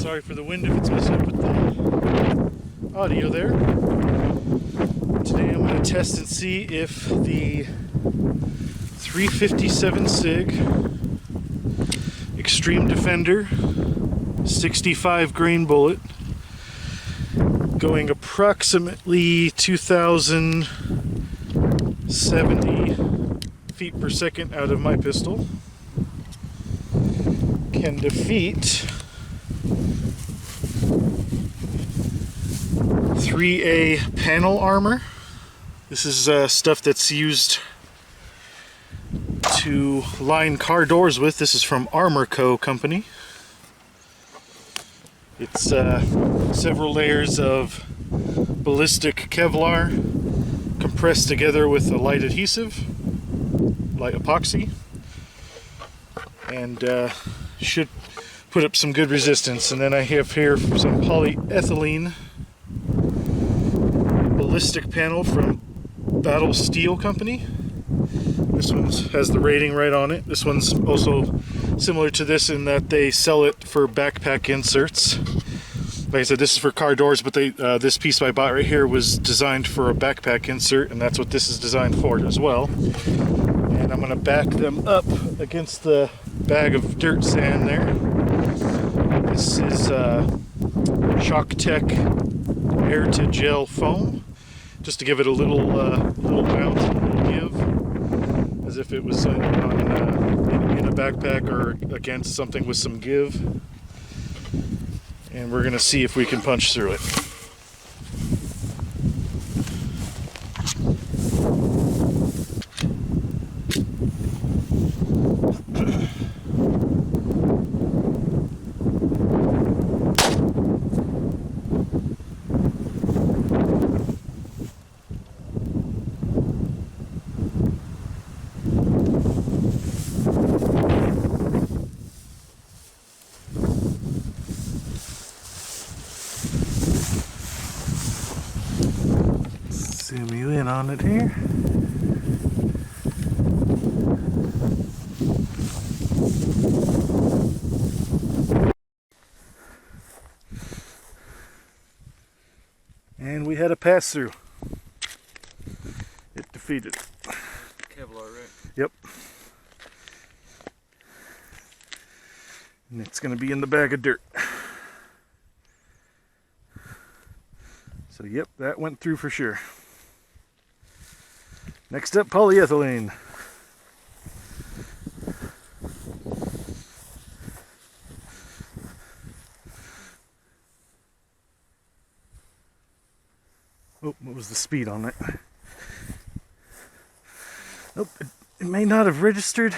Sorry for the wind if it's messing up with the audio there. Today I'm going to test and see if the 357 SIG Extreme Defender 65 grain bullet going approximately 2,070 feet per second out of my pistol can defeat 3A panel armor. This is stuff that's used to line car doors with. This is from ArmorCo company. It's several layers of ballistic Kevlar compressed together with a light adhesive, light epoxy, and should put up some good resistance. And then I have here some polyethylene ballistic panel from Battle Steel company. This one has the rating right on it. This one's also similar to this in that they sell it for backpack inserts. Like I said, this is for car doors, but this piece I bought right here was designed for a backpack insert, and that's what this is designed for as well. And I'm going to back them up against the bag of dirt sand there. This is Shock Tech air to gel foam, just to give it a little bounce, a little give, as if it was in a backpack or against something with some give. And we're going to see if we can punch through it. Zoom you in on it here. And we had a pass through. It defeated. Kevlar, right? Yep. And it's going to be in the bag of dirt. So yep, that went through for sure. Next up, polyethylene. Oh, what was the speed on it? Nope, it may not have registered.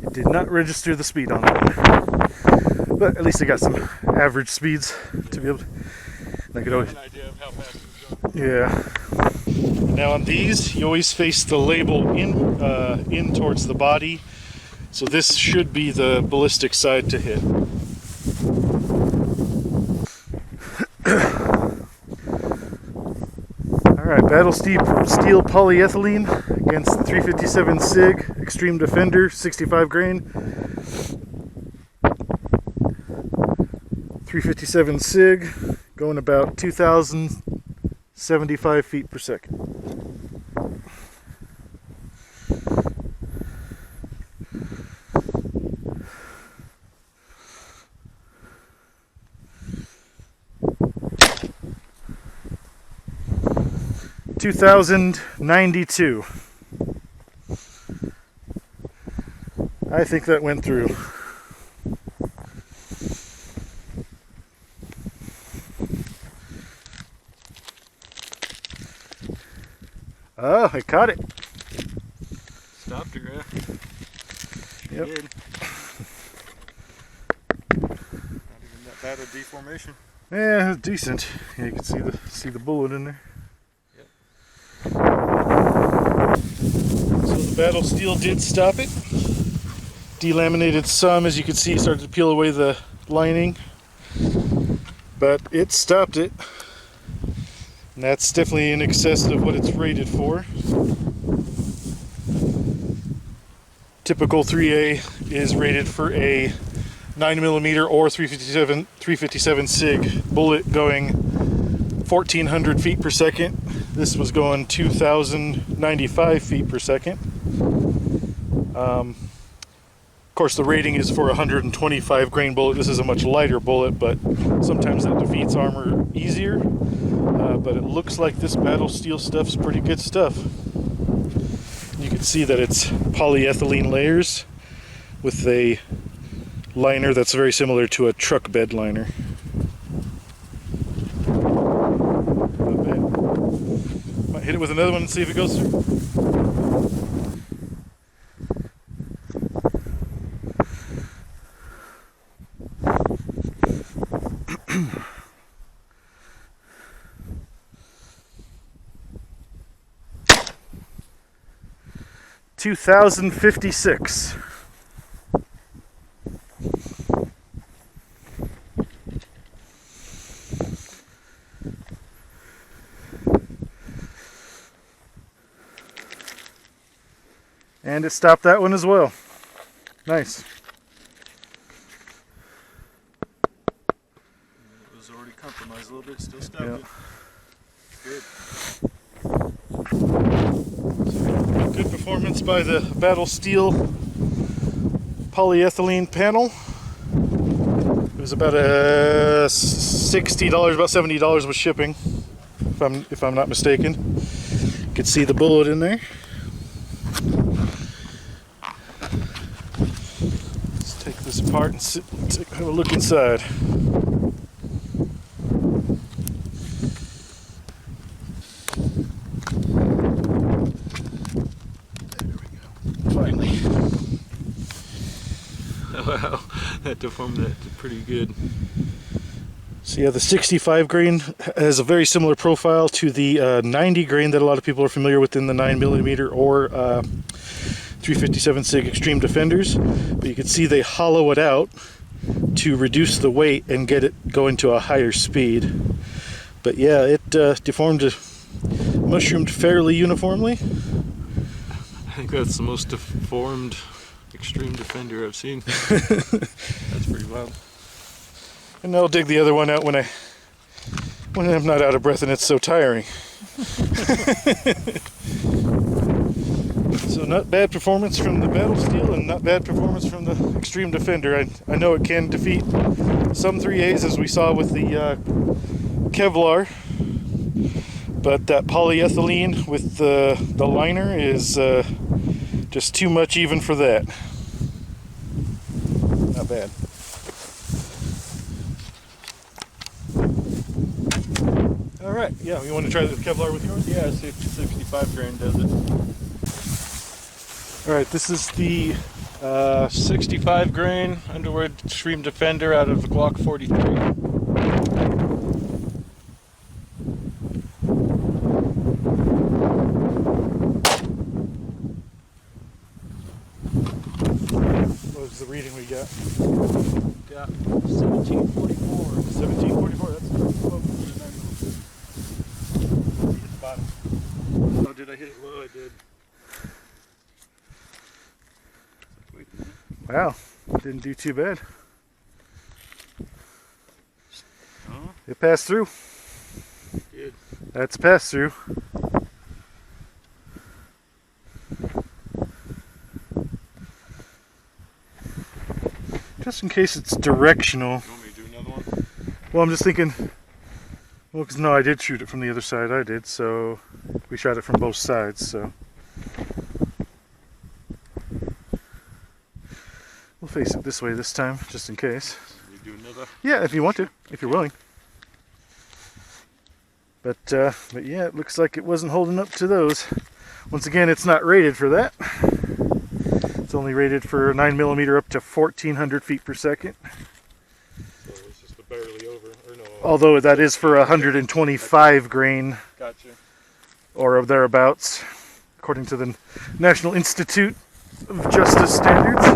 It did not register the speed on it. But at least I got some average speeds to be able to. I could always. An idea of how fast it's going. Yeah. Now on these, you always face the label in towards the body, so this should be the ballistic side to hit. All right, Battle Steel polyethylene against the 357 SIG Extreme Defender 65 grain. 357 SIG going about 2,075 feet per second. $2,092. I think that went through. Oh, I caught it. Stopped her, huh? Yep. Did. Not even that bad a deformation. Yeah, decent. Yeah, you can see the bullet in there. Yep. So the Battle Steel did stop it. Delaminated some, as you can see, started to peel away the lining, but it stopped it. And that's definitely in excess of what it's rated for. typical 3A is rated for a 9mm or 357 SIG bullet going 1400 feet per second. This was going 2095 feet per second. Of course, the rating is for a 125 grain bullet. This is a much lighter bullet, but sometimes that defeats armor easier. But it looks like this battle steel stuff's pretty good stuff. You can see that it's polyethylene layers with a liner that's very similar to a truck bed liner. Not bad. Might hit it with another one and see if it goes through. 2056. And it stopped that one as well. Nice. It was already compromised a little bit, still stopped Yeah. it. Good. Good performance by the Battle Steel polyethylene panel. It was about $60, about $70 with shipping, if I'm not mistaken. You can see the bullet in there. Let's take this apart and have a look inside. Finally. Wow, that deformed that pretty good. So yeah, the 65 grain has a very similar profile to the 90 grain that a lot of people are familiar with in the 9mm or 357 SIG Extreme Defenders. But you can see they hollow it out to reduce the weight and get it going to a higher speed. But yeah, it mushroomed fairly uniformly. I think that's the most deformed Extreme Defender I've seen. That's pretty wild. And I'll dig the other one out when I'm not out of breath and it's so tiring. So not bad performance from the Battle Steel and not bad performance from the Extreme Defender. I know it can defeat some 3As as we saw with the Kevlar, but that polyethylene with the liner is just too much even for that. Not bad. All right, yeah, you want to try the Kevlar with yours? Yeah, 65 grain does it. All right, this is the 65 grain Underwood Extreme Defender out of the Glock 43. what was the reading we got? Got 1744. 1744. That's pretty close. Hit the bottom. Oh, did I hit it low? I did. Wow, didn't do too bad. It passed through. Good. That's a pass through. Just in case it's directional. You want me to do another one? Well, I'm just thinking. Well, because no, I did shoot it from the other side. I did, so we shot it from both sides. So we'll face it this way this time, just in case. You do another? Yeah, if you want to, if you're willing. But yeah, it looks like it wasn't holding up to those. Once again, it's not rated for that. It's only rated for 9mm up to 1400 feet per second. So it's just a barely over, or no? Although that is for 125 grain Gotcha. or thereabouts, according to the National Institute of Justice Standards.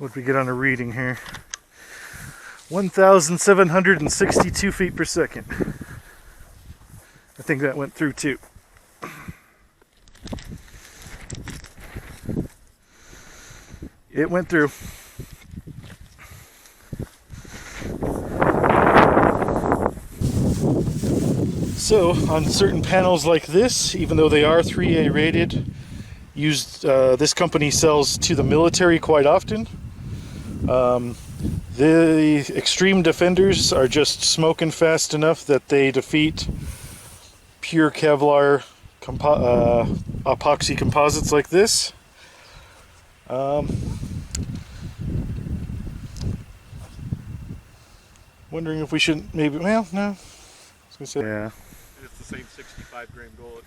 What'd we get on a reading here? 1,762 feet per second. I think that went through too. It went through. So, on certain panels like this, even though they are 3A rated, this company sells to the military quite often. The Extreme Defenders are just smoking fast enough that they defeat pure Kevlar epoxy composites like this. Wondering if we shouldn't maybe, well, no. I was gonna say, yeah. It's the same 65 grain bullet.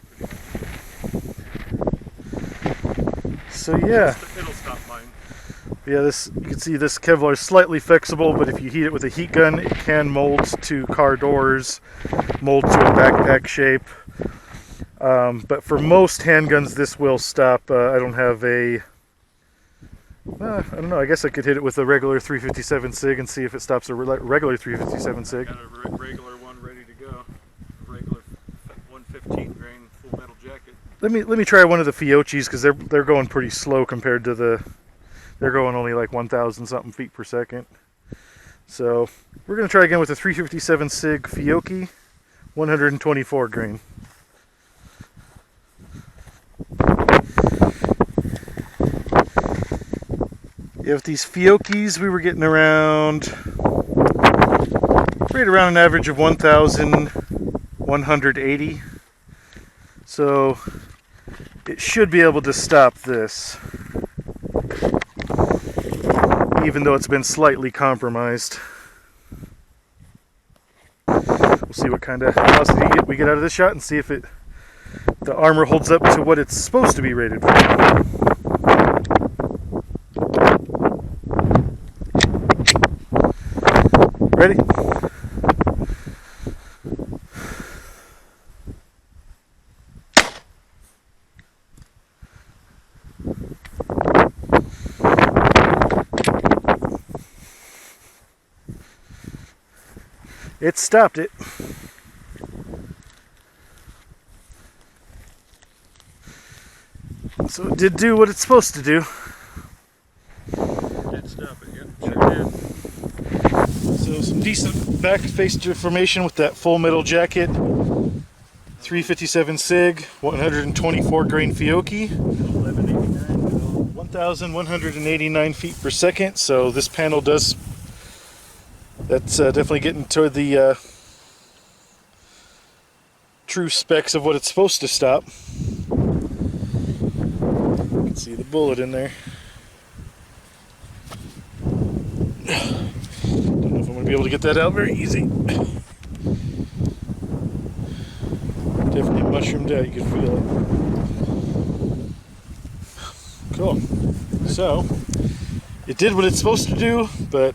So yeah. It'll stop mine. Yeah, this, you can see this Kevlar is slightly flexible, but if you heat it with a heat gun, it can mold to car doors, mold to a backpack shape. But for most handguns, this will stop. I don't have a, I don't know, I guess I could hit it with a regular 357 SIG and see if it stops a regular 357 SIG. Got a regular one ready to go. A regular 115 grain full metal jacket. Let me try one of the Fiocchis, because they're going pretty slow compared to the, they're going only like 1,000 something feet per second. So we're going to try again with the 357 SIG Fiocchi, 124 grain. Yeah, with these Fiocchis, we were getting around, right around an average of 1,180. So it should be able to stop this, even though it's been slightly compromised. We'll see what kind of velocity we get out of this shot and see if the armor holds up to what it's supposed to be rated for. Ready? It stopped it. So it did do what it's supposed to do. Did stop it, yep, sure did. So some decent back face deformation with that full metal jacket. 357 SIG, 124 grain Fiocchi. 1,189 feet per second. So this panel does, that's definitely getting toward the true specs of what it's supposed to stop. You can see the bullet in there. Don't know if I'm going to be able to get that out very easy. Definitely mushroomed out, you can feel it. Cool. So, it did what it's supposed to do, but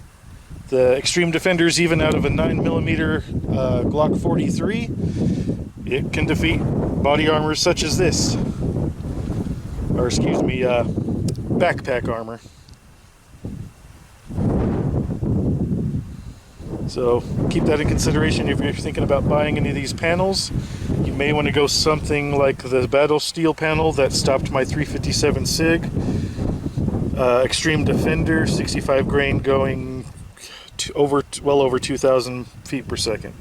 the Extreme Defenders, even out of a 9mm Glock 43, it can defeat body armor such as this. Or excuse me, backpack armor. So keep that in consideration if you're thinking about buying any of these panels. You may want to go something like the Battle Steel panel that stopped my 357 SIG. Extreme Defender, 65 grain, going to well over 2,000 feet per second.